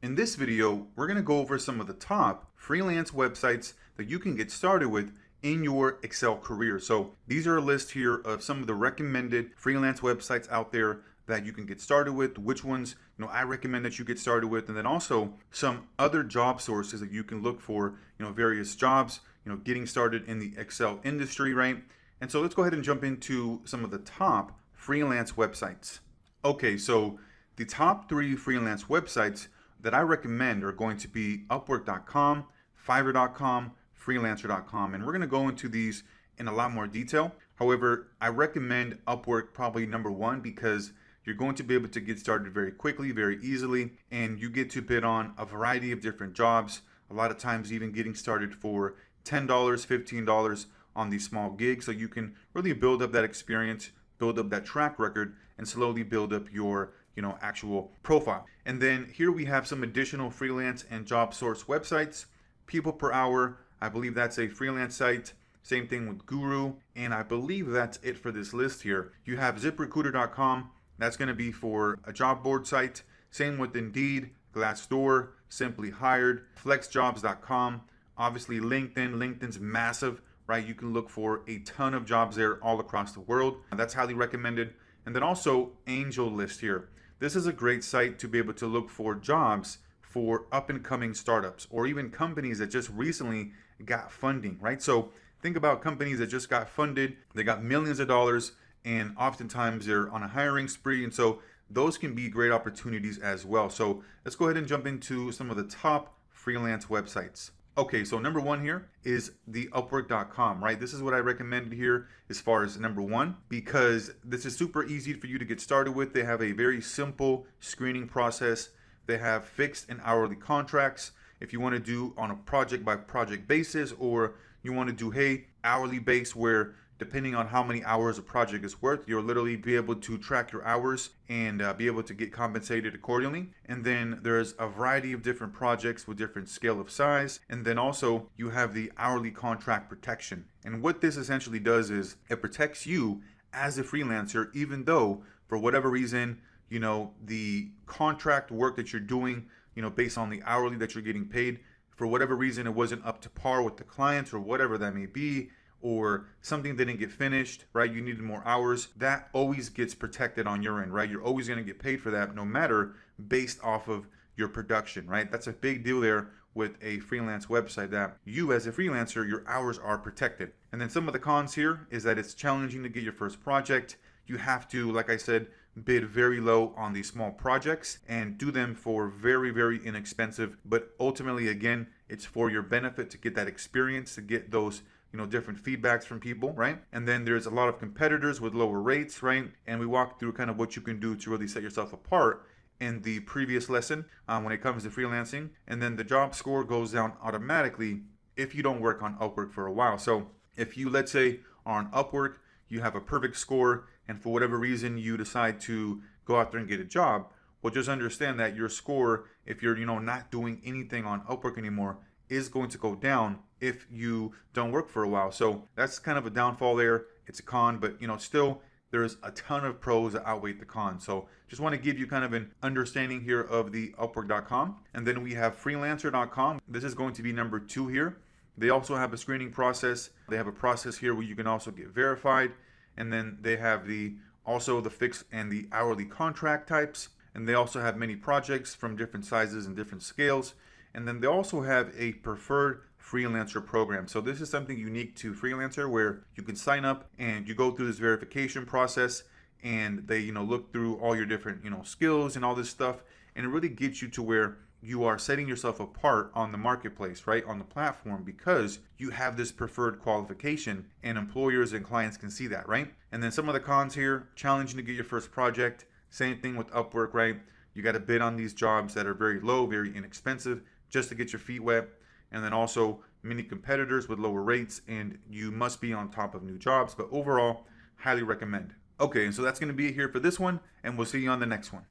In this video, we're going to go over some of the top freelance websites that you can get started with in your Excel career. So these are a list here of some of the recommended freelance websites out there that you can get started with, which ones I recommend that you get started with, and then also some other job sources that you can look for, various jobs, getting started in the Excel industry, right? And so let's go ahead and jump into some of the top freelance websites. Okay, so the top 3 freelance websites that I recommend are going to be Upwork.com, Fiverr.com, Freelancer.com, and we're going to go into these in a lot more detail. However, I recommend Upwork probably number 1 because you're going to be able to get started very quickly, very easily, and you get to bid on a variety of different jobs, a lot of times even getting started for $10, $15 on these small gigs, so you can really build up that experience, build up that track record, and slowly build up your actual profile. And then here we have some additional freelance and job source websites. People Per Hour, I believe that's a freelance site. Same thing with Guru, and I believe that's it for this list here. You have ZipRecruiter.com, that's going to be for a job board site. Same with Indeed, Glassdoor, Simply Hired, FlexJobs.com, obviously LinkedIn's massive, right? You can look for a ton of jobs there all across the world. That's highly recommended. And then also AngelList here. This is a great site to be able to look for jobs for up and coming startups or even companies that just recently got funding, right? So think about companies that just got funded, they got millions of dollars, and oftentimes they're on a hiring spree. And so those can be great opportunities as well. So let's go ahead and jump into some of the top freelance websites. Okay, so number 1 here is the Upwork.com, right? This is what I recommended here as far as number 1, because this is super easy for you to get started with. They have a very simple screening process. They have fixed and hourly contracts. If you want to do on a project by project basis, or you want to do, hey, hourly base, where depending on how many hours a project is worth, you'll literally be able to track your hours and be able to get compensated accordingly. And then there's a variety of different projects with different scale of size. And then also you have the hourly contract protection. And what this essentially does is it protects you as a freelancer, even though for whatever reason, the contract work that you're doing, based on the hourly that you're getting paid, for whatever reason, it wasn't up to par with the clients or whatever that may be, or something didn't get finished, right? You needed more hours. That always gets protected on your end, right? You're always going to get paid for that, no matter, based off of your production, right? That's a big deal there with a freelance website, that you as a freelancer, your hours are protected. And then some of the cons here is that it's challenging to get your first project. You have to, like I said, bid very low on these small projects and do them for very, very inexpensive. But ultimately, again, it's for your benefit to get that experience, to get those different feedbacks from people, right? And then there's a lot of competitors with lower rates, right? And we walked through kind of what you can do to really set yourself apart in the previous lesson when it comes to freelancing. And then the job score goes down automatically if you don't work on Upwork for a while. So if you, let's say, are on Upwork, you have a perfect score, and for whatever reason you decide to go out there and get a job, well, just understand that your score, if you're not doing anything on Upwork anymore, is going to go down if you don't work for a while. So that's kind of a downfall there. It's a con, but still there's a ton of pros that outweigh the cons. So just want to give you kind of an understanding here of the Upwork.com. And then we have Freelancer.com. This is going to be number 2 here. They also have a screening process. They have a process here where you can also get verified. And then they have also the fixed and the hourly contract types. And they also have many projects from different sizes and different scales. And then they also have a preferred freelancer program. So this is something unique to Freelancer, where you can sign up and you go through this verification process, and they look through all your different skills and all this stuff, and it really gets you to where you are setting yourself apart on the marketplace, right, on the platform, because you have this preferred qualification and employers and clients can see that, right? And then some of the cons here: challenging to get your first project. Same thing with Upwork, right? You got to bid on these jobs that are very low, very inexpensive, just to get your feet wet. And then also many competitors with lower rates, and you must be on top of new jobs. But overall, highly recommend. Okay, so that's going to be it here for this one, and we'll see you on the next one.